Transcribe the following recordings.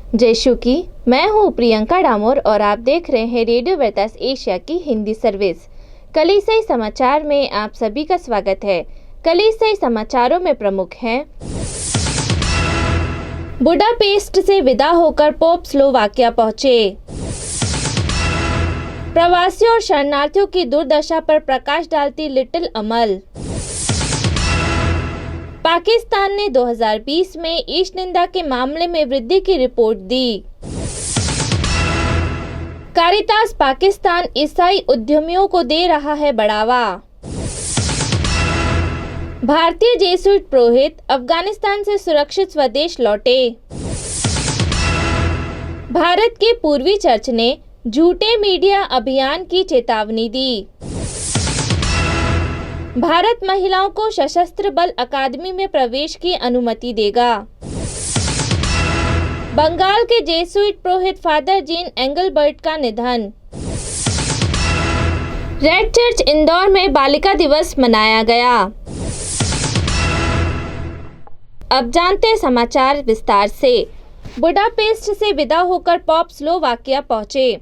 जयशु की। मैं हूँ प्रियंका डामोर और आप देख रहे हैं रेडियो वेतास एशिया की हिंदी सर्विस। कलीसियाई समाचार में आप सभी का स्वागत है। कलीसियाई समाचारों में प्रमुख हैं। बुडापेस्ट से विदा होकर पोप स्लोवाकिया पहुंचे। प्रवासियों और शरणार्थियों की दुर्दशा पर प्रकाश डालती लिटिल अमल। पाकिस्तान ने 2020 में ईश निंदा के मामले में वृद्धि की रिपोर्ट दी। कारितास पाकिस्तान ईसाई उद्यमियों को दे रहा है बढ़ावा। भारतीय जेसुइट पुरोहित अफगानिस्तान से सुरक्षित स्वदेश लौटे। भारत के पूर्वी चर्च ने झूठे मीडिया अभियान की चेतावनी दी। भारत महिलाओं को सशस्त्र बल अकादमी में प्रवेश की अनुमति देगा। बंगाल के जेसुइट पुरोहित फादर जीन एंगलबर्ट का निधन। रेड चर्च इंदौर में बालिका दिवस मनाया गया। अब जानते हैं समाचार विस्तार से। बुडापेस्ट से विदा होकर पोप स्लोवाकिया पहुंचे।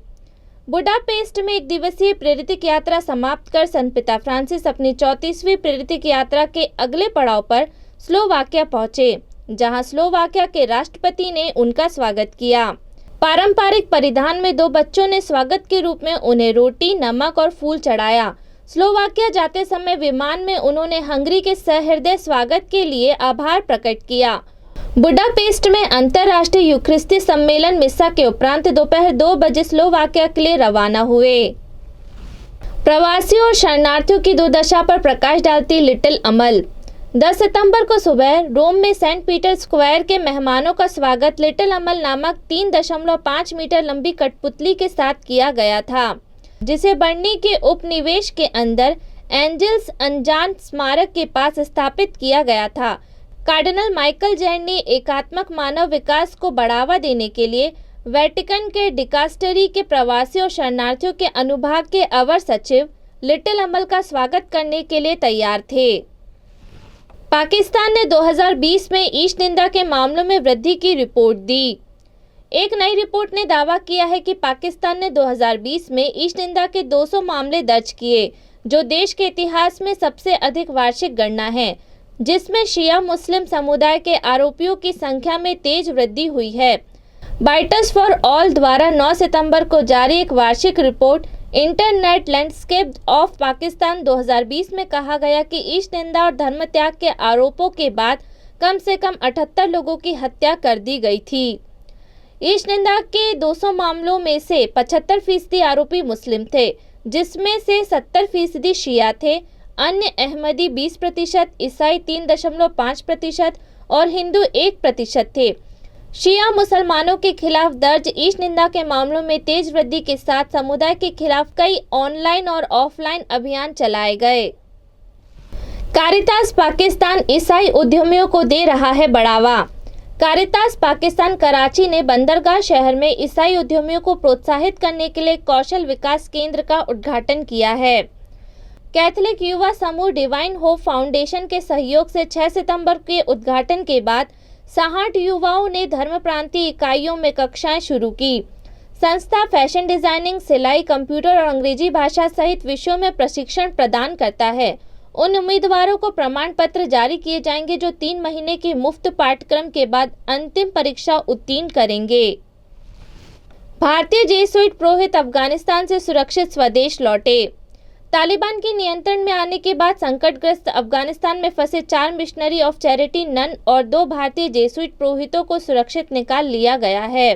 बुडापेस्ट में एक दिवसीय प्रेरितिक यात्रा समाप्त कर संत पिता फ्रांसिस अपनी 34वीं प्रेरितिक यात्रा के अगले पड़ाव पर स्लोवाकिया पहुंचे, जहां स्लोवाकिया के राष्ट्रपति ने उनका स्वागत किया। पारंपरिक परिधान में दो बच्चों ने स्वागत के रूप में उन्हें रोटी, नमक और फूल चढ़ाया। स्लोवाकिया जाते समय विमान में उन्होंने हंगरी के सहृदय स्वागत के लिए आभार प्रकट किया। बुडापेस्ट में अंतर्राष्ट्रीय यूखरिस्ती सम्मेलन मिस्सा के उपरांत दोपहर 2 बजे स्लोवाकिया के लिए रवाना हुए। प्रवासियों और शरणार्थियों की दुर्दशा पर प्रकाश डालती लिटिल अमल। 10 सितंबर को सुबह रोम में सेंट पीटर स्क्वायर के मेहमानों का स्वागत लिटिल अमल नामक 3.5 मीटर लंबी कठपुतली के साथ किया गया था, जिसे बर्नी के उपनिवेश के अंदर एंजल्स अनजान स्मारक के पास स्थापित किया गया था। कार्डिनल माइकल जैन ने एकात्मक मानव विकास को बढ़ावा देने के लिए वेटिकन के डिकास्टरी के प्रवासी और शरणार्थियों के अनुभाग के अवर सचिव लिटिल अमल का स्वागत करने के लिए तैयार थे। पाकिस्तान ने 2020 में ईश निंदा के मामलों में वृद्धि की रिपोर्ट दी। एक नई रिपोर्ट ने दावा किया है कि पाकिस्तान ने 2020 में ईश निंदा के 200 मामले दर्ज किए, जो देश के इतिहास में सबसे अधिक वार्षिक गणना है, जिसमें शिया मुस्लिम समुदाय के आरोपियों की संख्या में तेज वृद्धि हुई है। बाइटस फॉर ऑल द्वारा 9 सितंबर को जारी एक वार्षिक report internet landscape of Pakistan 2020 में कहा गया कि ईश निंदा और धर्म त्याग के आरोपों के बाद कम से कम 78 लोगों की हत्या कर दी गई थी। ईश निंदा के 200 मामलों में से 75% आरोपी मुस्लिम थे, जिसमें से 70% शिया थे। अन्य अहमदी 20%, ईसाई 3.5% और हिंदू 1% थे। शिया मुसलमानों के खिलाफ दर्ज ईश निंदा के मामलों में तेज वृद्धि के साथ समुदाय के खिलाफ कई ऑनलाइन और ऑफलाइन अभियान चलाए गए। कारितास पाकिस्तान ईसाई उद्यमियों को दे रहा है बढ़ावा। कारितास पाकिस्तान कराची ने बंदरगाह शहर में ईसाई उद्यमियों को प्रोत्साहित करने के लिए कौशल विकास केंद्र का उद्घाटन किया है। कैथोलिक युवा समूह डिवाइन होप फाउंडेशन के सहयोग से 6 सितंबर के उद्घाटन के बाद 60 युवाओं ने धर्म प्रांतीय इकाइयों में कक्षाएं शुरू की। संस्था फैशन डिजाइनिंग, सिलाई, कंप्यूटर और अंग्रेजी भाषा सहित विषयों में प्रशिक्षण प्रदान करता है। उन उम्मीदवारों को प्रमाण पत्र जारी किए जाएंगे जो 3 महीने के मुफ्त पाठ्यक्रम के बाद अंतिम परीक्षा उत्तीर्ण करेंगे। भारतीय जेसुइट पुरोहित अफगानिस्तान से सुरक्षित स्वदेश लौटे। तालिबान के नियंत्रण में आने के बाद संकटग्रस्त अफगानिस्तान में फंसे 4 मिशनरी ऑफ चैरिटी नन और 2 भारतीय जेसुइट पुरोहितों को सुरक्षित निकाल लिया गया है।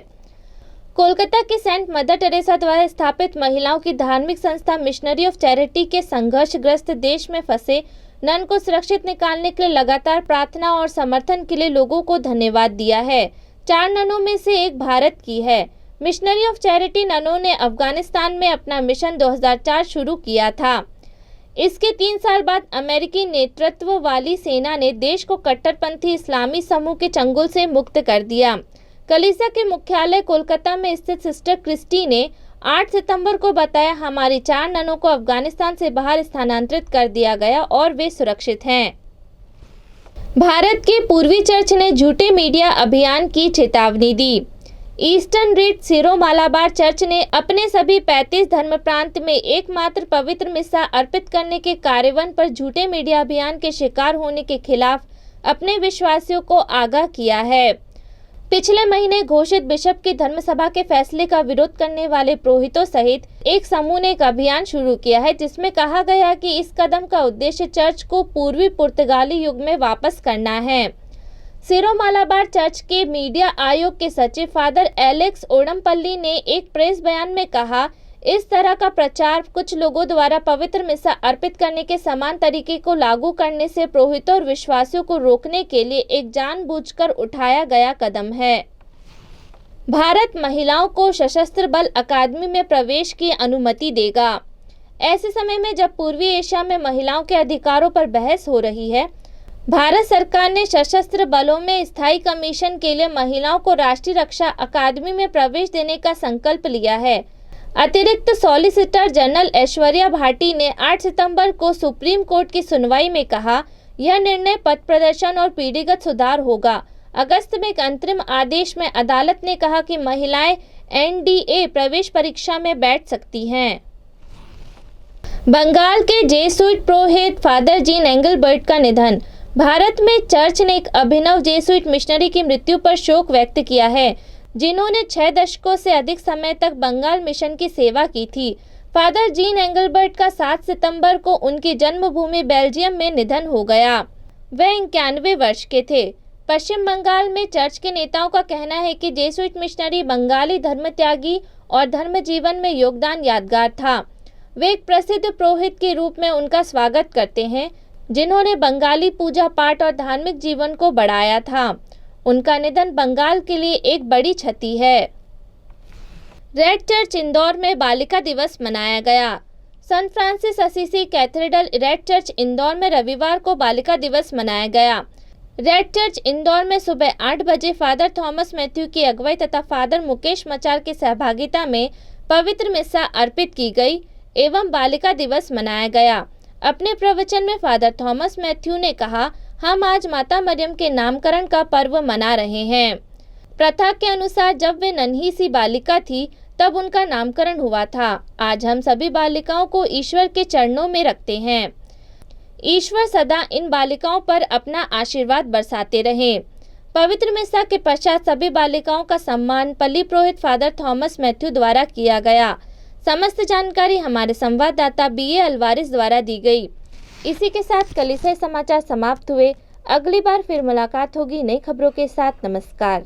कोलकाता के सेंट मदर टेरेसा द्वारा स्थापित महिलाओं की धार्मिक संस्था मिशनरी ऑफ चैरिटी के संघर्षग्रस्त देश में फंसे नन को सुरक्षित निकालने के लिए लगातार प्रार्थना और समर्थन के लिए लोगों को धन्यवाद दिया है। 4 ननों में से एक भारत की है। मिशनरी ऑफ चैरिटी ननों ने अफगानिस्तान में अपना मिशन 2004 शुरू किया था। इसके 3 साल बाद अमेरिकी नेतृत्व वाली सेना ने देश को कट्टरपंथी इस्लामी समूह के चंगुल से मुक्त कर दिया। कलीसिया के मुख्यालय कोलकाता में स्थित सिस्टर क्रिस्टी ने 8 सितंबर को बताया, हमारी 4 ननों को अफगानिस्तान से बाहर स्थानांतरित कर दिया गया और वे सुरक्षित हैं। भारत के पूर्वी चर्च ने झूठे मीडिया अभियान की चेतावनी दी। Eastern Rite Syro Malabar Church ने अपने सभी 35 धर्म प्रांत में एकमात्र पवित्र मिस्सा अर्पित करने के कार्यान्वयन पर झूठे मीडिया अभियान के शिकार होने के खिलाफ अपने विश्वासियों को आगाह किया है। पिछले महीने घोषित बिशप की धर्मसभा के फैसले का विरोध करने वाले पुरोहितों सहित एक समूह ने एक अभियान शुरू किया है, जिसमें कहा गया कि इस कदम का उद्देश्य चर्च को पूर्वी पुर्तगाली युग में वापस करना है। सीरो मालाबार चर्च के मीडिया आयोग के सचिव फादर एलेक्स ओडमपल्ली ने एक प्रेस बयान में कहा, इस तरह का प्रचार कुछ लोगों द्वारा पवित्र मिस्सा अर्पित करने के समान तरीके को लागू करने से पुरोहितों और विश्वासियों को रोकने के लिए एक जानबूझकर उठाया गया कदम है। भारत महिलाओं को सशस्त्र बल अकादमी में प्रवेश की अनुमति देगा। ऐसे समय में जब पूर्वी एशिया में महिलाओं के अधिकारों पर बहस हो रही है, भारत सरकार ने सशस्त्र बलों में स्थायी कमीशन के लिए महिलाओं को राष्ट्रीय रक्षा अकादमी में प्रवेश देने का संकल्प लिया है। अतिरिक्त सॉलिसिटर जनरल ऐश्वर्या भाटी ने 8 सितंबर को सुप्रीम कोर्ट की सुनवाई में कहा, यह निर्णय पथ प्रदर्शन और पीढ़ीगत सुधार होगा। अगस्त में एक अंतरिम आदेश में अदालत ने कहा कि महिलाएं एनडीए प्रवेश परीक्षा में बैठ सकती हैं। बंगाल के जेसुइट पुरोहित फादर जीन एंगलबर्ट का निधन। भारत में चर्च ने एक अभिनव जेसुइट मिशनरी की मृत्यु पर शोक व्यक्त किया है, जिन्होंने 6 दशकों से अधिक समय तक बंगाल मिशन की सेवा की थी। फादर जीन एंगलबर्ट का 7 सितंबर को उनकी जन्मभूमि बेल्जियम में निधन हो गया। वे 91 वर्ष के थे। पश्चिम बंगाल में चर्च के नेताओं का कहना है कि जेसुइट मिशनरी बंगाली धर्मत्यागी और धर्म जीवन में योगदान यादगार था। वे एक प्रसिद्ध पुरोहित के रूप में उनका स्वागत करते हैं, जिन्होंने बंगाली पूजा पाठ और धार्मिक जीवन को बढ़ाया था। उनका निधन बंगाल के लिए एक बड़ी क्षति है। रेड चर्च इंदौर में बालिका दिवस मनाया गया। सन Francis Assisi Cathedral Red Church Indore में रविवार को बालिका दिवस मनाया गया। रेड चर्च इंदौर में सुबह 8 बजे फादर थॉमस मैथ्यू की अगुवाई तथा फादर मुकेश मचार की सहभागिता में पवित्र मिस्सा अर्पित की गई एवं बालिका दिवस मनाया गया। अपने प्रवचन में फादर थॉमस मैथ्यू ने कहा, हम आज माता मरियम के नामकरण का पर्व मना रहे हैं। प्रथा के अनुसार जब वे नन्ही सी बालिका थी तब उनका नामकरण हुआ था। आज हम सभी बालिकाओं को ईश्वर के चरणों में रखते हैं। ईश्वर सदा इन बालिकाओं पर अपना आशीर्वाद बरसाते रहें। पवित्र मिस्सा के पश्चात सभी बालिकाओं का सम्मान पल्ली पुरोहित फादर थॉमस मैथ्यू द्वारा किया गया। समस्त जानकारी हमारे संवाददाता बीए अल्वारिस द्वारा दी गई। इसी के साथ कलीसिया समाचार समाप्त हुए। अगली बार फिर मुलाकात होगी नई खबरों के साथ। नमस्कार।